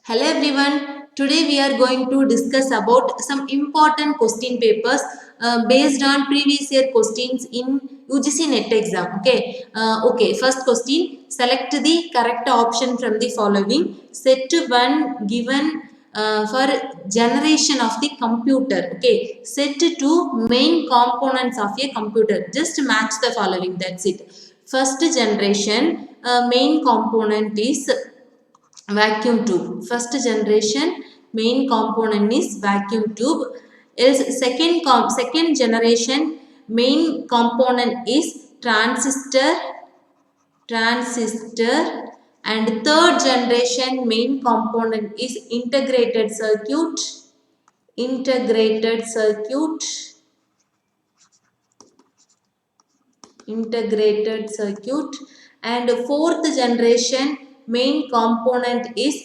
Hello everyone. Today we are going to discuss about some important question papers based on previous year questions in UGC NET exam. Okay. First question. Select the correct option from the following. Set one given for generation of the computer. Okay. Set two main components of a computer. Just match the following. That's it. First generation main component is vacuum tube. First generation main component is vacuum tube. Is second generation main component is transistor, and third generation main component is integrated circuit, and fourth generation main component is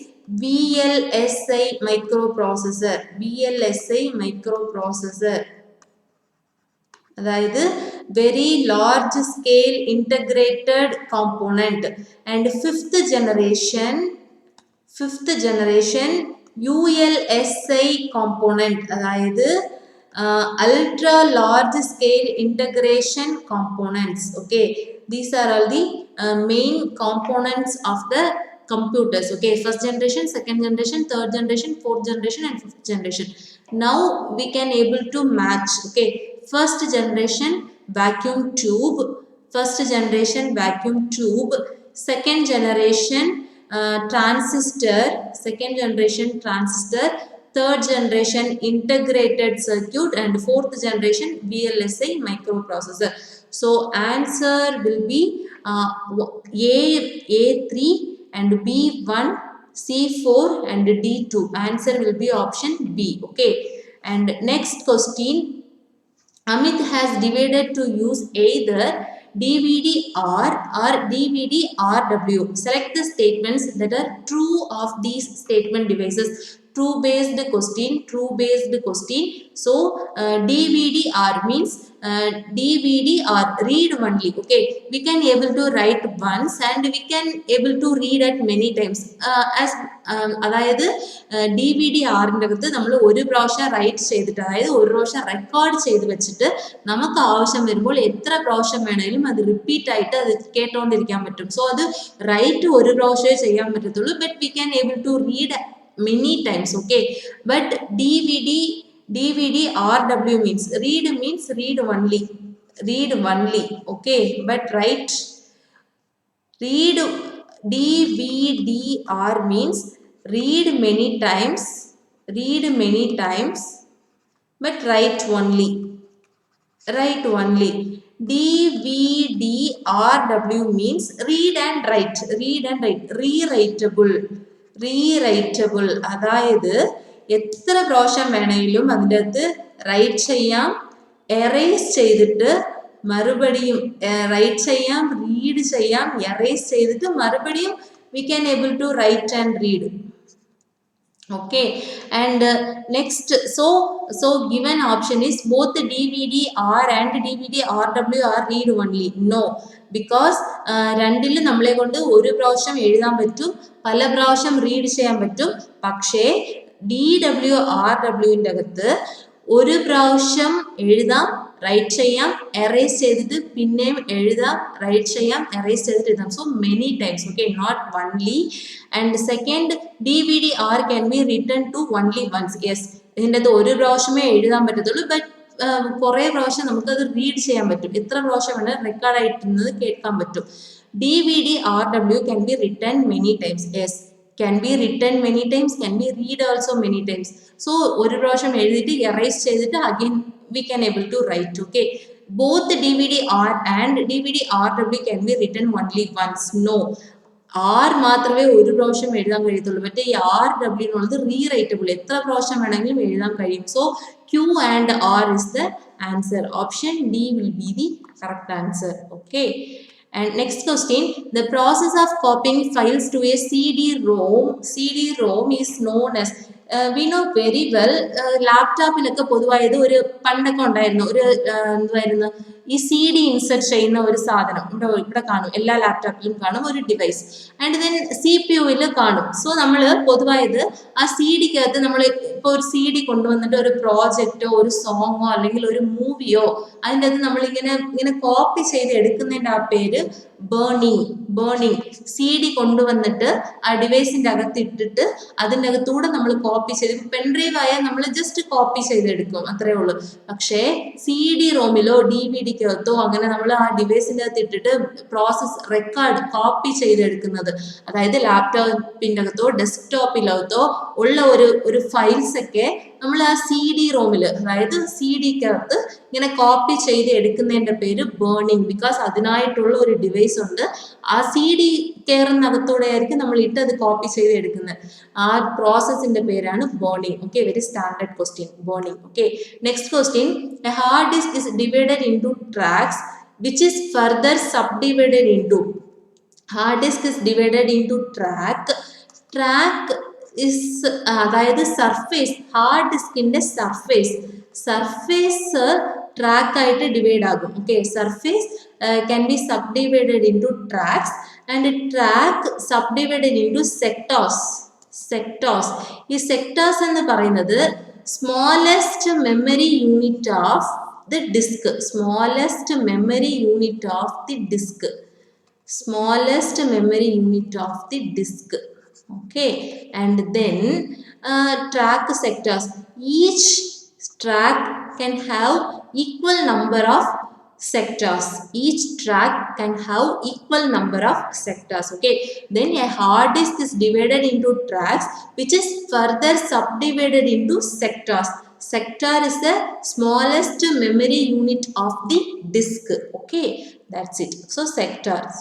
VLSI microprocessor. അതായത് very large scale integrated component. And fifth generation ULSI component, അതായത് ultra large scale integration components. Okay, these are all the main components of the computers. Okay, first generation, second generation, third generation, fourth generation, and fifth generation. Now we can able to match. Okay, first generation vacuum tube, second generation transistor, third generation integrated circuit, and fourth generation VLSI microprocessor. So answer will be A3 and B1, C4 and D2. Answer will be option B. Okay, and next question. Amit has divided to use either DVD-R or DVD-RW. Select the statements that are true of these statement devices. True based question. So DVD-R means DVD-R, read only. Okay, we can able to write once and we can able to read at many times. As അതായത് DVD-Rന്റെ അകത്ത് നമ്മൾ ഒരു പ്രാവശ്യം right ചെയ്തിട്ട്, അതായത് ഒരു പ്രാവശ്യം record ചെയ്ത് വെച്ചിട്ട് നമുക്ക് ആവശ്യം വരുമ്പോൾ എത്ര പ്രാവശ്യം വേണമെങ്കിലും അത് റിപ്പീറ്റ് ആയിട്ട് അത് കേട്ടോണ്ടിരിക്കാൻ പറ്റും. സോ അത് റൈറ്റ് ഒരു പ്രാവശ്യമേ ചെയ്യാൻ പറ്റത്തുള്ളൂ, but we can able to read many times. Okay, but DVD-RW means read only. Okay, but write read DVD-R means read many times, but write only. DVD-RW means read and write, rewritable. അതായത് എത്ര പ്രാവശ്യം വേണമെങ്കിലും അതിൻ്റെ അകത്ത് right ചെയ്യാം, erase ചെയ്തിട്ട് മറുപടിയും right ചെയ്യാം, റീഡ് ചെയ്യാം, എറേസ് ചെയ്തിട്ട് മറുപടിയും we can able to write and read. Okay, and next, so given option is both DVD-R and DVD-RW are read only. No, because രണ്ടിലും നമ്മളെ കൊണ്ട് ഒരു പ്രാവശ്യം എഴുതാൻ പറ്റും, പല പ്രാവശ്യം റീഡ് ചെയ്യാൻ പറ്റും. പക്ഷേ DW-RWന്റെ അകത്ത് ഒരു പ്രാവശ്യം എഴുതാം, റൈറ്റ് ചെയ്യാം, എറേസ് ചെയ്തിട്ട് പിന്നെയും എഴുതാം, റൈറ്റ് ചെയ്യാം, എറേസ് ചെയ്തിട്ട് എഴുതാം. So many times. Okay, not only. And second, DVD-R can be written to only once. Yes, ഇതിൻ്റെ അകത്ത് ഒരു പ്രാവശ്യമേ എഴുതാൻ പറ്റത്തുള്ളൂ, ബട്ട് കുറേ പ്രാവശ്യം നമുക്കത് റീഡ് ചെയ്യാൻ പറ്റും. എത്ര പ്രാവശ്യം വേണമെങ്കിൽ റെക്കോർഡ് ആയിട്ടുള്ളത് കേൾക്കാൻ പറ്റും. DVD-RW can be written many times. Yes, can be written many times, can be read also many times. So ഒരു പ്രാവശ്യം എഴുതിയിട്ട് എറേസ് ചെയ്തിട്ട് again we can able to write. Okay, both DVD-R and DVD-RW can be written only once. No, R മാത്രമേ ഒരു പ്രാവശ്യം എഴുതാൻ കഴിയത്തുള്ളൂ, മറ്റേ ഈ RW എന്നുള്ളത് റീറൈറ്റബിൾ, എത്ര പ്രാവശ്യം വേണമെങ്കിലും എഴുതാൻ കഴിയും. So Q and R is the answer. Option D will be the correct answer. Okay, And next question, the process of copying files to a CD-ROM is known as, we know very well, ലാപ്ടോപ്പിലൊക്കെ പൊതുവായത് ഒരു പണ്ടൊക്കെ ഉണ്ടായിരുന്നു ഒരു എന്തായിരുന്നു ഈ C D insert ചെയ്യുന്ന ഒരു സാധനം ഇവിടെ കാണും, എല്ലാ ലാപ്ടോപ്പിലും കാണും ഒരു device. And then C P യുവിൽ കാണും. സോ നമ്മൾ പൊതുവായത് ആ സി ഡിക്കകത്ത് നമ്മൾ ഇപ്പോൾ ഒരു സി ഡി കൊണ്ടുവന്നിട്ട് ഒരു പ്രോജക്റ്റോ ഒരു സോങ്ങോ അല്ലെങ്കിൽ ഒരു മൂവിയോ അതിൻ്റെ അകത്ത് നമ്മളിങ്ങനെ കോപ്പി ചെയ്ത് എടുക്കുന്നതിൻ്റെ ആ പേര് ബേണിംഗ്. സി ഡി കൊണ്ടുവന്നിട്ട് ആ ഡിവൈസിൻ്റെ അകത്ത് ഇട്ടിട്ട് അതിൻ്റെ അകത്തൂടെ നമ്മൾ കോപ്പി ചെയ്ത്, പെൻഡ്രൈവ് ആയാൽ നമ്മൾ ജസ്റ്റ് കോപ്പി ചെയ്തെടുക്കും, അത്രേ ഉള്ളൂ. പക്ഷേ സി ഡി റോമിലോ ഡി വി ഡിക്കകത്തോ അങ്ങനെ നമ്മൾ ആ ഡിവൈസിൻ്റെ അകത്ത് ഇട്ടിട്ട് റെക്കോർഡ് കോപ്പി ചെയ്തെടുക്കുന്നത്, അതായത് ലാപ്ടോപ്പിൻ്റെ അകത്തോ ഡെസ്ക്ടോപ്പിലകത്തോ ഉള്ള ഒരു ഫയൽസ് ഒക്കെ നമ്മൾ ആ സി ഡി റോമിൽ, അതായത് സി ഡിക്കകത്ത് ഇങ്ങനെ കോപ്പി ചെയ്ത് എടുക്കുന്നതിൻ്റെ പേര് ബേണിംഗ്. ബിക്കോസ് അതിനായിട്ടുള്ള ഒരു ഡിവൈസ് ഉണ്ട്, ആ സി ഡി കയറുന്നകത്തൂടെ ആയിരിക്കും നമ്മൾ ഇട്ട് അത് കോപ്പി ചെയ്ത് എടുക്കുന്നത്. ആ പ്രോസസ്സിന്റെ പേരാണ് burning. Okay, very standard question, burning. Okay, next question, a hard disk is divided into tracks which is further subdivided into. Hard disk is divided into track is അതായത് സർഫേസ്, ഹാർഡ് ഡിസ്കിന്റെ surface track ആയിട്ട് divide ആകും. Okay, surface can be subdivided into tracks and track subdivided into sectors. ഈ sectors എന്ന് പറയുന്നത് smallest memory unit of the disk, smallest memory unit of the disk, okay. And then track sectors, each track can have equal number of sectors, okay. Then a hard disk is divided into tracks which is further subdivided into sectors. Sector is the smallest memory unit of the disk. Okay, that's it. So sectors.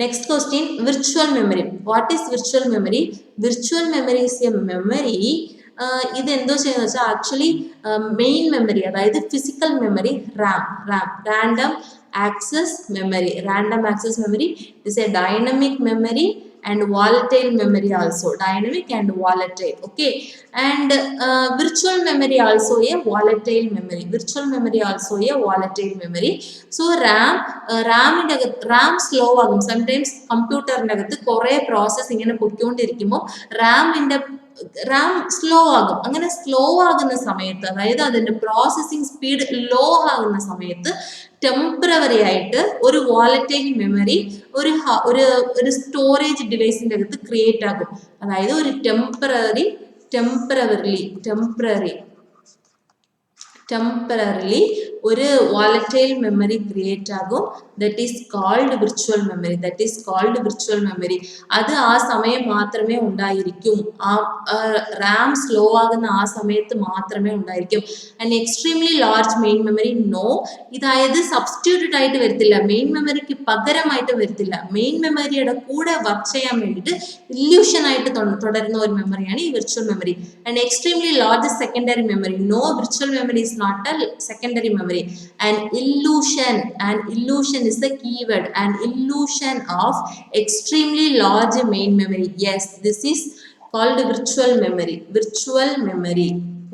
Next question, virtual memory. What is virtual memory? Virtual memory is a memory. ഇത് എന്തോ ചെയ്യുന്നത് വെച്ചാൽ actually main memory, അതായത് physical memory, random access memory is a dynamic memory and volatile memory also, dynamic and volatile. Okay, and virtual memory also a volatile memory. So ram slow ആകും. sometimes കമ്പ്യൂട്ടറിൻ്റെ അകത്ത് കുറേ process ഇങ്ങനെ പൊയ്ക്കൊണ്ടിരിക്കുമ്പോൾ Ram slow ആകും. അങ്ങനെ slow ആകുന്ന സമയത്ത്, അതായത് അതിന്റെ പ്രോസസ്സിംഗ് സ്പീഡ് ലോ ആകുന്ന സമയത്ത് ടെമ്പററി ആയിട്ട് ഒരു വോളറ്റൈൽ മെമ്മറി ഒരു സ്റ്റോറേജ് ഡിവൈസിന്റെ അകത്ത് ക്രിയേറ്റ് ആകും. അതായത് ഒരു ടെമ്പററിലി ഒരു വോളറ്റൈൽ മെമ്മറി ക്രിയേറ്റ് ആകും. That is called virtual memory. അത് ആ സമയം മാത്രമേ ഉണ്ടായിരിക്കും, ആ റാം സ്ലോ ആകുന്ന ആ സമയത്ത് മാത്രമേ ഉണ്ടായിരിക്കും. And extremely large main memory no, ഇതായത് സബ്സ്റ്റിറ്റ്യൂട്ടഡ് ആയിട്ട് വരത്തില്ല, മെയിൻ മെമ്മറിക്ക് പകരമായിട്ട് വരത്തില്ല. മെയിൻ മെമ്മറിയുടെ കൂടെ വർക്ക് ചെയ്യാൻ വേണ്ടിയിട്ട് ഇല്യൂഷൻ ആയിട്ട് തുടരുന്ന ഒരു മെമ്മറിയാണ് ഈ virtual memory. And extremely large secondary memory no, virtual memory is not a secondary memory. An illusion is the keyword, an illusion of extremely large main memory. Yes, this is called virtual memory.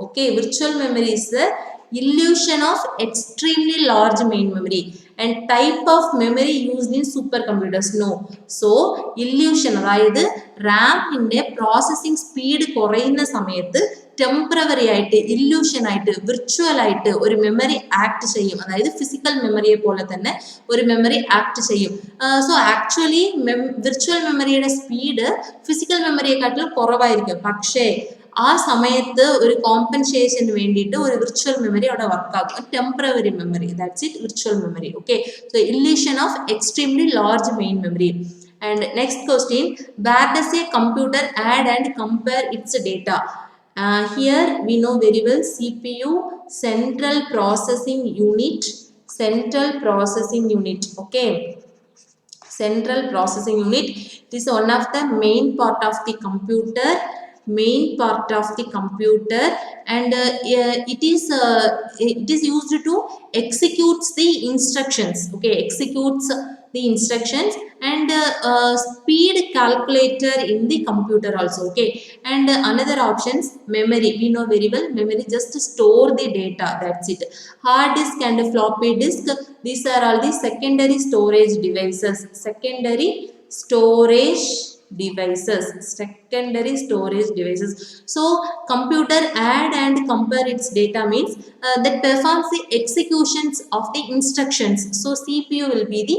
Okay, virtual memory is the illusion of extremely large main memory. And type of memory used in supercomputers no. So illusion, അതായത് റാമിന്റെ processing speed കുറയുന്ന സമയത്ത് temporary ആയിട്ട്, illusion ആയിട്ട്, virtual ആയിട്ട് ഒരു memory act ചെയ്യും. അതായത് physical മെമ്മറിയെ പോലെ തന്നെ ഒരു മെമ്മറി ആക്ട് ചെയ്യും. സോ ആക്ച്വലി വിർച്വൽ മെമ്മറിയുടെ സ്പീഡ് ഫിസിക്കൽ മെമ്മറിയെക്കാട്ടിലും കുറവായിരിക്കും. പക്ഷേ ആ സമയത്ത് ഒരു കോമ്പൻസേഷന് വേണ്ടിയിട്ട് ഒരു വിർച്വൽ മെമ്മറി അവിടെ വർക്കാകും, temporary memory. That's it, virtual memory. Okay, so illusion of extremely large main memory. And next question, where does a computer add and compare its data? Here we know very well CPU, central processing unit. Okay, central processing unit is one of the main part of the computer, and it is used to execute the instructions. Okay, executes the instructions, and speed calculator in the computer also. Okay, and another options, memory, we know very well, memory just store the data, that's it. Hard disk and floppy disk, these are all the secondary storage devices. Secondary storage devices, secondary storage devices. So computer add and compare its data means that performs the executions of the instructions. So CPU will be the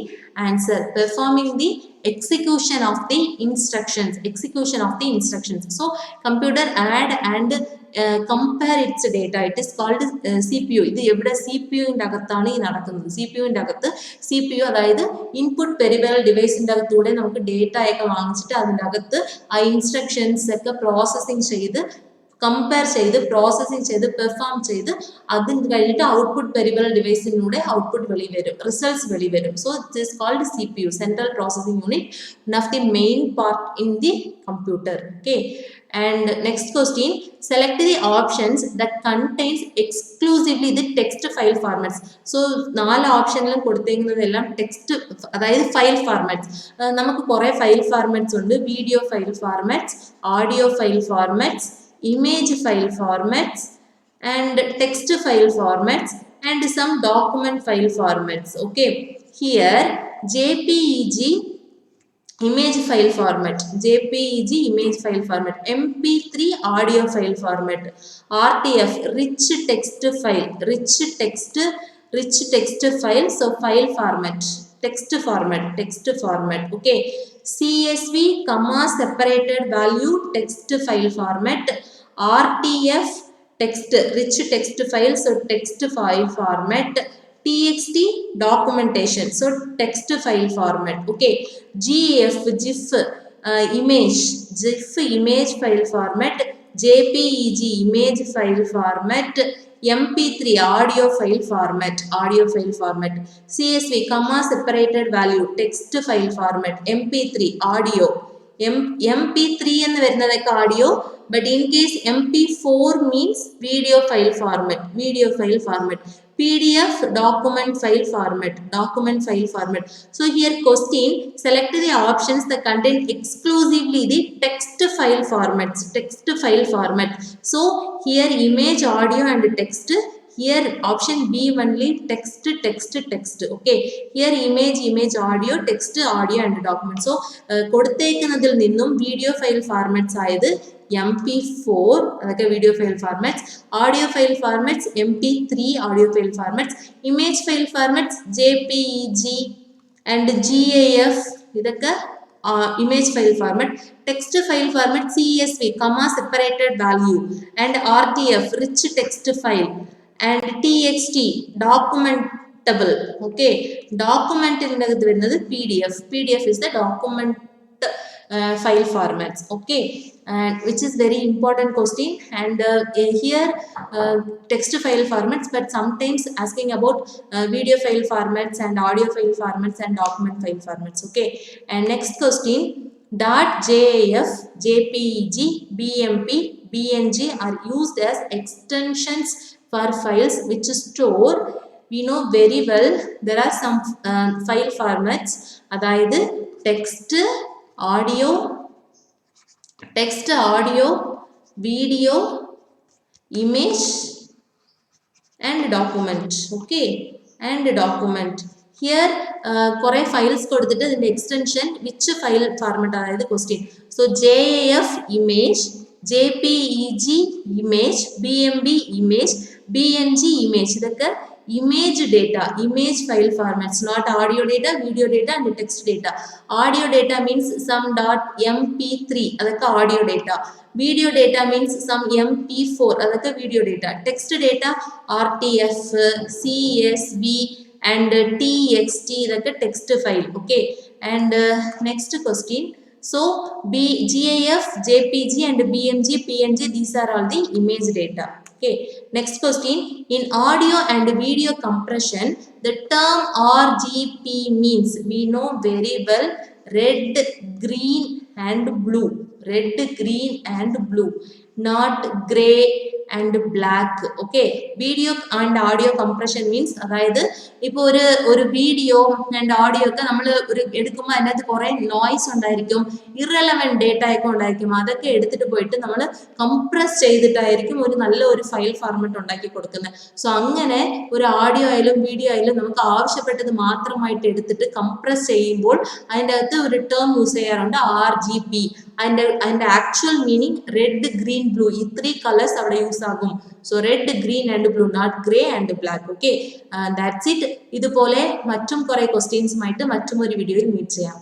answer, performing the execution of the instructions, execution of the instructions. So computer add and compare its data, it is called CPU. ഇത് എവിടെ സിപിയുവിൻ്റെ അകത്താണ് ഈ നടക്കുന്നത്. സിപിയുവിൻ്റെ അകത്ത് CPU, അതായത് input peripheral ഡിവൈസിൻ്റെ അകത്തൂടെ നമുക്ക് data ഒക്കെ വാങ്ങിച്ചിട്ട് അതിൻ്റെ അകത്ത് ആ ഇൻസ്ട്രക്ഷൻസ് ഒക്കെ പ്രോസസ്സിങ് ചെയ്ത് കമ്പയർ ചെയ്ത് പ്രോസസ്സിങ് ചെയ്ത് പെർഫോം ചെയ്ത് അതിന് കഴിഞ്ഞിട്ട് ഔട്ട്പുട്ട് പെരിഫറൽ ഡിവൈസിലൂടെ ഔട്ട്പുട്ട് വെളി വരും, റിസൾട്ട്സ് വെളി വരും. So it is called CPU, central processing unit, one of the main part in the computer. Okay, and next question, select the options that contains exclusively the text file formats. So നാല് ഓപ്ഷനിലും കൊടുത്തിരിക്കുന്നതെല്ലാം text, അതായത് file formats. നമുക്ക് കുറേ file formats ഉണ്ട്. Video file formats, audio file formats, image file formats, and text file formats, and some document file formats. Okay, here JPEG image file format, JPEG image file format, MP3 audio file format, RTF rich text file, rich text file, so file format, text format. Okay, CSV comma separated value text file format, RTF text rich text file, so text file format, TXT documentation, so text file format. Okay, GIF image, GIF image file format, JPEG image file format, MP3 audio file format, CSV comma separated value text file format, MP3 audio, MP3 എന്ന് വരുന്നതൊക്കെ audio, but in case MP4 means video file format, PDF document file format. So here question, select the options that contain exclusively the text file format. So here image, audio and text. Here option B only text. Okay, here image, audio, text, audio and document. So കൊടുത്തേക്കുന്നതിൽ നിന്നും video file formats ആയത് MP4, അതൊക്കെ video file formats, audio file formats MP3 audio file formats, image file formats JPEG and GIF, ഇതൊക്കെ image file format, text file format CSV comma separated value, and RTF rich text file, and TXT documentable. Okay, document innathu varunathu PDF is the document file formats. Okay, and which is very important question, and here text file formats, but sometimes asking about video file formats and audio file formats and document file formats. Okay, and next question, .jaf, JPEG, BMP, BNG are used as extensions for files which store, we know very well there are some file formats, അതായത് text, audio, video, image and document. Okay, and document. Here കുറേ files കൊടുത്തിട്ട് ഇതിൻ്റെ extension which file format, അതായത് question. So JAF image, JPEG image, BMP image, BNG image, ഇതൊക്കെ image data, image file formats, not audio data, video data and text data. Audio data means some .mp3, adakka audio data. Video data means some MP4, adakka video data. Text data RTF, CSV and TXT, adakka text file. Okay, and next question. So GIF, JPG and BMG, PNG, these are all the image data. Okay, next question, in audio and video compression the term RGB means, we know very well, red, green and blue, not gray and black. Okay, video and audio compression means അതായത് ഇപ്പോൾ ഒരു video and audio ഒക്കെ നമ്മൾ എടുക്കുമ്പോൾ അതിനകത്ത് കുറേ noise ഉണ്ടായിരിക്കും, irrelevant data ഒക്കെ ഉണ്ടായിരിക്കും. അതൊക്കെ എടുത്തിട്ട് പോയിട്ട് നമ്മൾ കംപ്രസ് ചെയ്തിട്ടായിരിക്കും ഒരു നല്ല ഒരു ഫയൽ ഫോർമാറ്റ് ഉണ്ടാക്കി കൊടുക്കുന്നത്. സോ അങ്ങനെ ഒരു ഓഡിയോ ആയാലും വീഡിയോ ആയാലും നമുക്ക് ആവശ്യപ്പെട്ടത് മാത്രമായിട്ട് എടുത്തിട്ട് കംപ്രസ് ചെയ്യുമ്പോൾ അതിൻ്റെ അകത്ത് ഒരു ടേം യൂസ് ചെയ്യാറുണ്ട്, RGB. അതിൻ്റെ actual meaning red, green, blue, ഈ 3 കളേഴ്സ് അവിടെ യൂസ് ആകും. So red, green and blue, not grey and black. Okay, that's it. ഇതുപോലെ മറ്റും കുറേ ക്വസ്റ്റ്യൻസുമായിട്ട് മറ്റും ഒരു വീഡിയോയിൽ മീറ്റ് ചെയ്യാം.